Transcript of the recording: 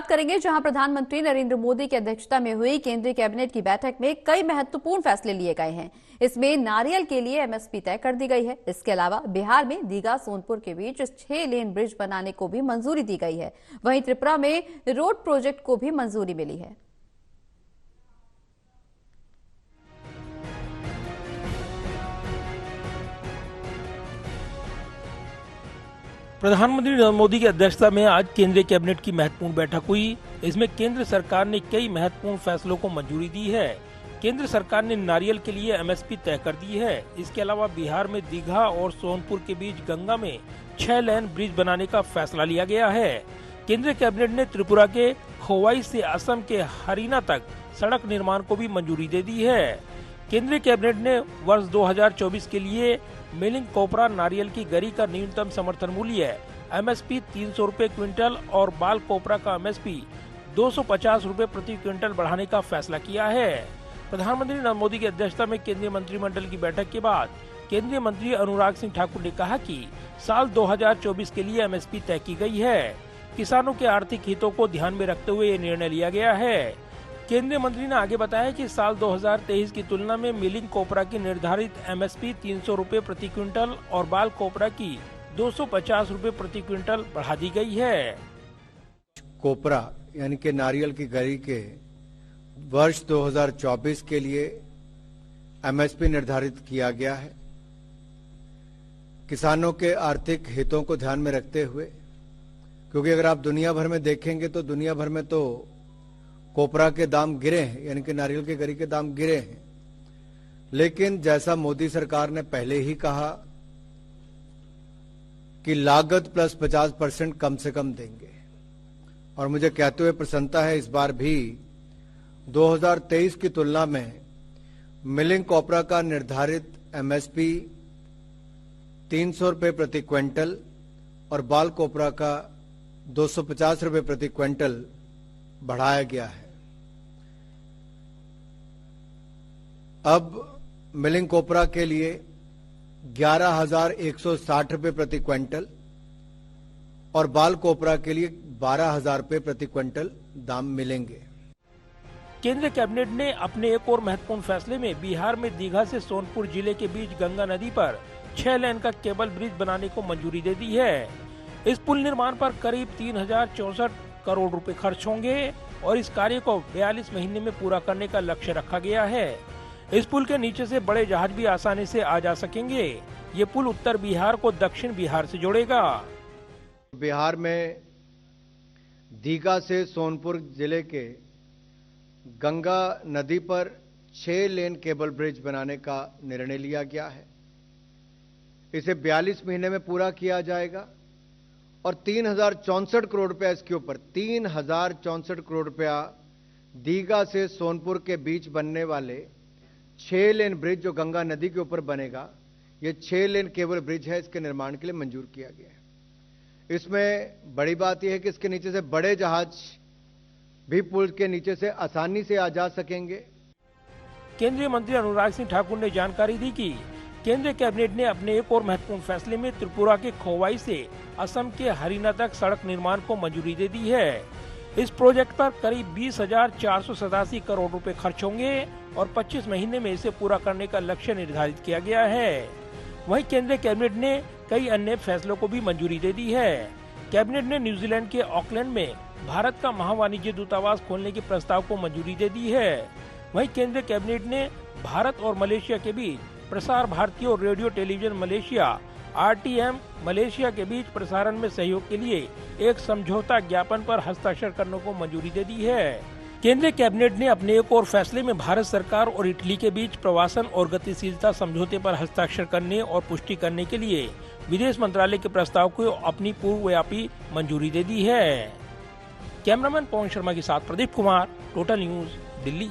बात करेंगे जहां प्रधानमंत्री नरेंद्र मोदी की अध्यक्षता में हुई केंद्रीय कैबिनेट की बैठक में कई महत्वपूर्ण फैसले लिए गए हैं। इसमें नारियल के लिए एमएसपी तय कर दी गई है। इसके अलावा बिहार में दीघा सोनपुर के बीच 6 लेन ब्रिज बनाने को भी मंजूरी दी गई है। वहीं त्रिपुरा में रोड प्रोजेक्ट को भी मंजूरी मिली है। प्रधानमंत्री नरेंद्र मोदी की अध्यक्षता में आज केंद्रीय कैबिनेट की महत्वपूर्ण बैठक हुई। इसमें केंद्र सरकार ने कई महत्वपूर्ण फैसलों को मंजूरी दी है। केंद्र सरकार ने नारियल के लिए एमएसपी तय कर दी है। इसके अलावा बिहार में दीघा और सोनपुर के बीच गंगा में 6 लेन ब्रिज बनाने का फैसला लिया गया है। केंद्रीय कैबिनेट ने त्रिपुरा के खोवाई से असम के हरियाणा तक सड़क निर्माण को भी मंजूरी दे दी है। केंद्रीय कैबिनेट ने वर्ष 2024 के लिए मिलिंग कोपरा नारियल की गरी का न्यूनतम समर्थन मूल्य एमएसपी 300 रुपए क्विंटल और बाल कोपरा का एमएसपी 250 रुपए प्रति क्विंटल बढ़ाने का फैसला किया है। प्रधानमंत्री नरेंद्र मोदी की अध्यक्षता में केंद्रीय मंत्रिमंडल की बैठक के बाद केंद्रीय मंत्री अनुराग सिंह ठाकुर ने कहा कि साल 2024 के लिए एमएसपी तय की गई है। किसानों के आर्थिक हितों को ध्यान में रखते हुए ये निर्णय लिया गया है। केंद्रीय मंत्री ने आगे बताया कि साल 2023 की तुलना में मिलिंग कोपरा की निर्धारित एमएसपी 300 रुपए प्रति क्विंटल और बाल कोपरा की 250 रुपए प्रति क्विंटल बढ़ा दी गई है। कोपरा यानी कि नारियल की गरी के वर्ष 2024 के लिए एमएसपी निर्धारित किया गया है। किसानों के आर्थिक हितों को ध्यान में रखते हुए, क्योंकि अगर आप दुनिया भर में देखेंगे तो दुनिया भर में तो कोपरा के दाम गिरे हैं, यानी कि नारियल के गरी के दाम गिरे हैं। लेकिन जैसा मोदी सरकार ने पहले ही कहा कि लागत प्लस 50% कम से कम देंगे, और मुझे कहते हुए प्रसन्नता है इस बार भी 2023 की तुलना में मिलिंग कोपरा का निर्धारित एमएसपी 300 रुपए प्रति क्विंटल और बाल कोपरा का 250 रुपए प्रति क्विंटल बढ़ाया गया है। अब मिलिंग कोपरा के लिए 11,160 रुपए प्रति क्विंटल और बाल कोपरा के लिए 12,000 रुपए प्रति क्विंटल दाम मिलेंगे। केंद्रीय कैबिनेट ने अपने एक और महत्वपूर्ण फैसले में बिहार में दीघा से सोनपुर जिले के बीच गंगा नदी पर 6 लेन का केबल ब्रिज बनाने को मंजूरी दे दी है। इस पुल निर्माण पर करीब 3,064 करोड़ रुपए खर्च होंगे और इस कार्य को 42 महीने में पूरा करने का लक्ष्य रखा गया है। इस पुल के नीचे से बड़े जहाज भी आसानी से आ जा सकेंगे। ये पुल उत्तर बिहार को दक्षिण बिहार से जोड़ेगा। बिहार में दीघा से सोनपुर जिले के गंगा नदी पर 6 लेन केबल ब्रिज बनाने का निर्णय लिया गया है। इसे 42 महीने में पूरा किया जाएगा और 3,064 करोड़ रुपया इसके ऊपर 3,064 करोड़ रुपया दीघा से सोनपुर के बीच बनने वाले 6 लेन ब्रिज जो गंगा नदी के ऊपर बनेगा, ये 6 लेन केबल ब्रिज है, इसके निर्माण के लिए मंजूर किया गया है। इसमें बड़ी बात यह है कि इसके नीचे से बड़े जहाज भी पुल के नीचे से आसानी से आ जा सकेंगे। केंद्रीय मंत्री अनुराग सिंह ठाकुर ने जानकारी दी कि केंद्रीय कैबिनेट ने अपने एक और महत्वपूर्ण फैसले में त्रिपुरा के खोवाई से असम के हरियाणा तक सड़क निर्माण को मंजूरी दे दी है। इस प्रोजेक्ट पर करीब 20,487 करोड़ रुपए खर्च होंगे और 25 महीने में इसे पूरा करने का लक्ष्य निर्धारित किया गया है। वहीं केंद्रीय कैबिनेट ने कई अन्य फैसलों को भी मंजूरी दे दी है। कैबिनेट ने न्यूजीलैंड के ऑकलैंड में भारत का महावाणिज्य दूतावास खोलने के प्रस्ताव को मंजूरी दे दी है। वहीं केंद्रीय कैबिनेट ने भारत और मलेशिया के बीच प्रसार भारती और radio television Malaysia RTM Malaysia के बीच प्रसारण में सहयोग के लिए एक समझौता ज्ञापन पर हस्ताक्षर करने को मंजूरी दे दी है। केंद्रीय कैबिनेट ने अपने एक और फैसले में भारत सरकार और इटली के बीच प्रवासन और गतिशीलता समझौते पर हस्ताक्षर करने और पुष्टि करने के लिए विदेश मंत्रालय के प्रस्ताव को अपनी पूर्वव्यापी मंजूरी दे दी है। कैमरामैन पवन शर्मा के साथ प्रदीप कुमार, टोटल न्यूज, दिल्ली।